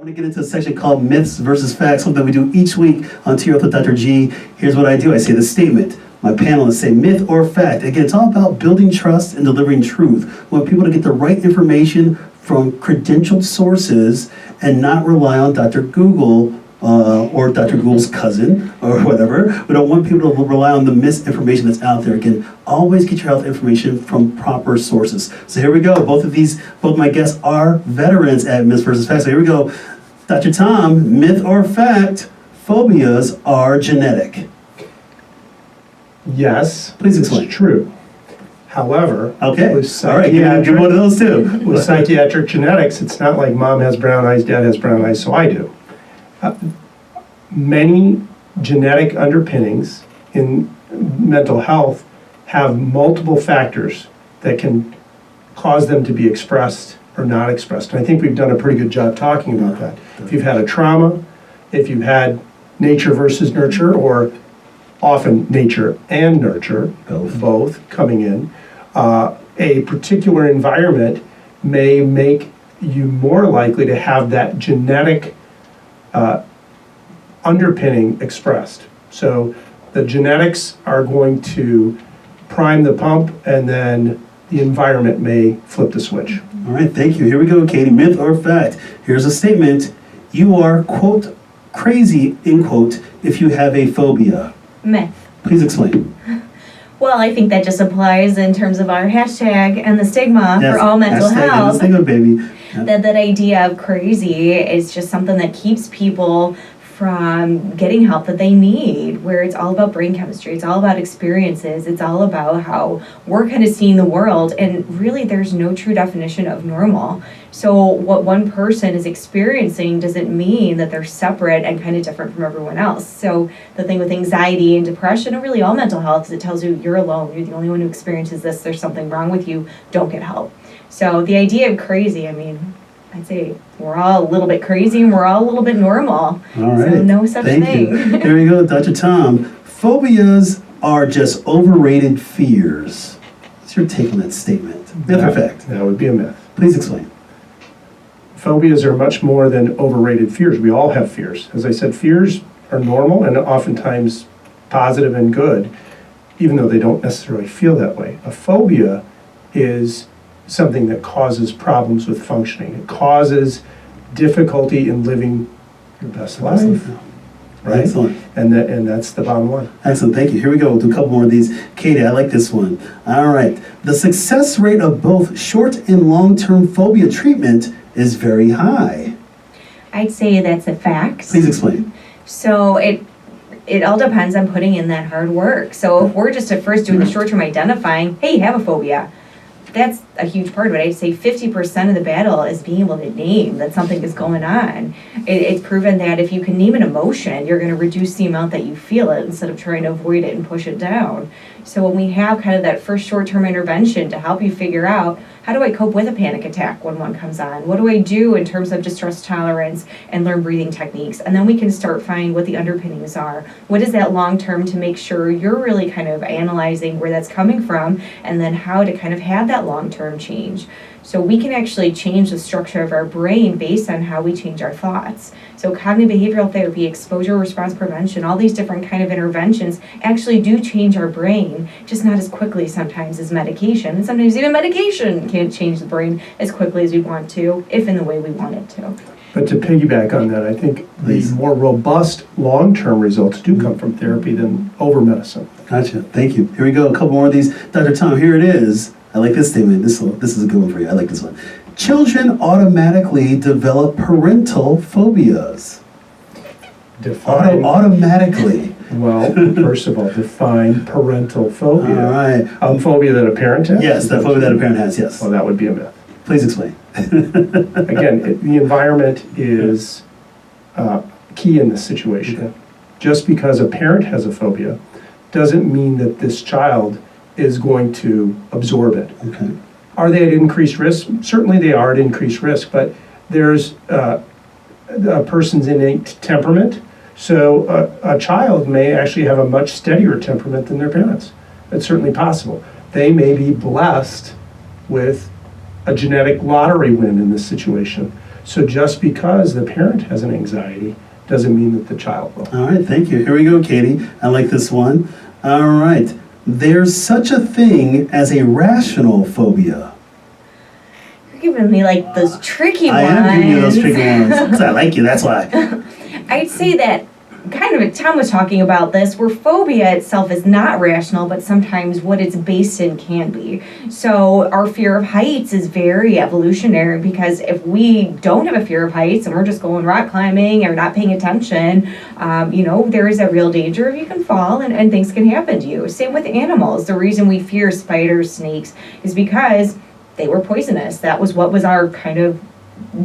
going to get into a section called Myths versus Facts, something we do each week on To Your Health with Dr. G. Here's what I do. I say the statement. My panelists say myth or fact. Again, it's all about building trust and delivering truth. We want people to get the right information from credentialed sources and not rely on Dr. Google or Dr. Google's cousin or whatever. We don't want people to rely on the misinformation that's out there. Again, always get your health information from proper sources. So here we go. Both my guests are veterans at Myths versus Facts. So here we go. Dr. Tom, myth or fact, phobias are genetic? Yes. Please explain. It's true. However, okay. All right, give one of those too. With psychiatric genetics, it's not like mom has brown eyes, dad has brown eyes, so I do. Many genetic underpinnings in mental health have multiple factors that can cause them to be expressed or not expressed. And I think we've done a pretty good job talking about that. If you've had a trauma, if you've had nature versus nurture, or often nature and nurture, both coming in, a particular environment may make you more likely to have that genetic underpinning expressed. So the genetics are going to prime the pump, and then the environment may flip the switch. All right, thank you. Here we go, Katie. Myth or fact? Here's a statement. You are, quote, crazy, end quote, if you have a phobia. Myth. Please explain. Well, I think that just applies in terms of our hashtag and the stigma Yes, for all mental hashtag health. And the stigma, baby. Yeah. That idea of crazy is just something that keeps people from getting help that they need, where it's all about brain chemistry, it's all about experiences, it's all about how we're kind of seeing the world, and really there's no true definition of normal. So what one person is experiencing doesn't mean that they're separate and kind of different from everyone else. So the thing with anxiety and depression, and really all mental health, is it tells you you're alone, you're the only one who experiences this, there's something wrong with you, don't get help. So the idea of crazy, I mean, I'd say we're all a little bit crazy and we're all a little bit normal. All right. So no such Thank thing. You. Here we go, Dr. Tom. Phobias are just overrated fears. What's your take on that statement? Myth or fact? That would be a myth. Please explain. Phobias are much more than overrated fears. We all have fears. As I said, fears are normal and oftentimes positive and good, even though they don't necessarily feel that way. A phobia is something that causes problems with functioning. It causes difficulty in living your best life. Right? Excellent. And that's the bottom line. Excellent, thank you. Here we go, we'll do a couple more of these. Katie, I like this one. All right. The success rate of both short and long-term phobia treatment is very high. I'd say that's a fact. Please explain. So it all depends on putting in that hard work. So if we're just at first doing the short-term identifying, hey, you have a phobia, that's a huge part of it. I'd say 50% of the battle is being able to name that something is going on. It's proven that if you can name an emotion, you're going to reduce the amount that you feel it instead of trying to avoid it and push it down. So when we have kind of that first short-term intervention to help you figure out, how do I cope with a panic attack when one comes on? What do I do in terms of distress tolerance and learn breathing techniques? And then we can start finding what the underpinnings are. What is that long-term to make sure you're really kind of analyzing where that's coming from, and then how to kind of have that long-term change. So we can actually change the structure of our brain based on how we change our thoughts. So cognitive behavioral therapy, exposure response prevention, all these different kind of interventions actually do change our brain, just not as quickly sometimes as medication. And sometimes even medication can't change the brain as quickly as we want to, if in the way we want it to. But to piggyback on that, I think the more robust long-term results do come from therapy than over medicine. Gotcha, thank you. Here we go, a couple more of these. Dr. Tom, here it is. I like this statement. This is a good one for you. I like this one. Children automatically develop parental phobias. Define. Automatically. Well, first of all, define parental phobia. All right. Phobia that a parent has? Yes, the phobia that a parent has, yes. Well, that would be a myth. Please explain. Again, the environment is key in this situation. Okay. Just because a parent has a phobia doesn't mean that this child is going to absorb it. Okay. Are they at increased risk? Certainly they are at increased risk, but there's a person's innate temperament. So a child may actually have a much steadier temperament than their parents. It's certainly possible. They may be blessed with a genetic lottery win in this situation. So just because the parent has an anxiety doesn't mean that the child will. All right, thank you. Here we go, Katie. I like this one. All right. There's such a thing as a rational phobia. You're giving me like those tricky I ones. am giving you those tricky ones because I like you, that's why. I'd say that kind of, Tom was talking about this, where phobia itself is not rational, but sometimes what it's based in can be. So our fear of heights is very evolutionary, because if we don't have a fear of heights and we're just going rock climbing or not paying attention, there is a real danger you can fall and things can happen to you. Same with animals. The reason we fear spiders, snakes, is because they were poisonous. That was what was our kind of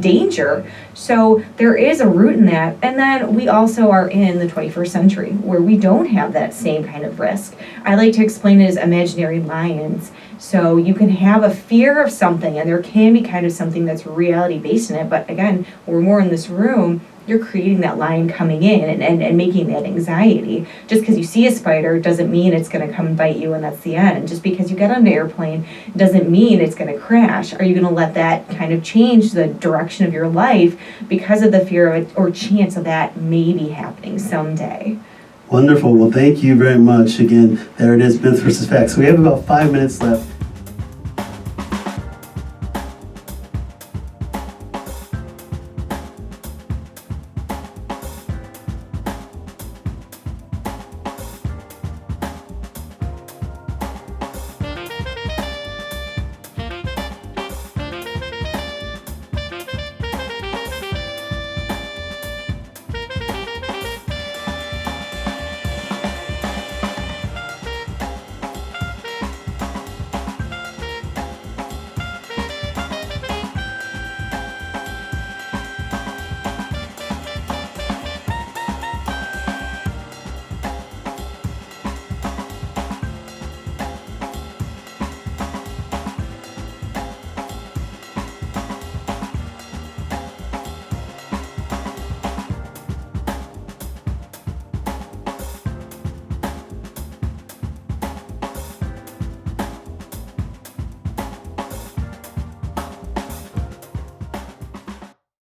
danger. So there is a root in that. And then we also are in the 21st century where we don't have that same kind of risk. I like to explain it as imaginary lions. So you can have a fear of something and there can be kind of something that's reality based in it. But again, we're more in this room, you're creating that lion coming in and making that anxiety. Just because you see a spider doesn't mean it's going to come and bite you and that's the end. Just because you get on an airplane doesn't mean it's going to crash. Are you going to let that kind of change the direction of your life because of the fear of it or chance of that maybe happening someday? Wonderful. Well, thank you very much. Again, there it is, myth versus facts. So we have about 5 minutes left.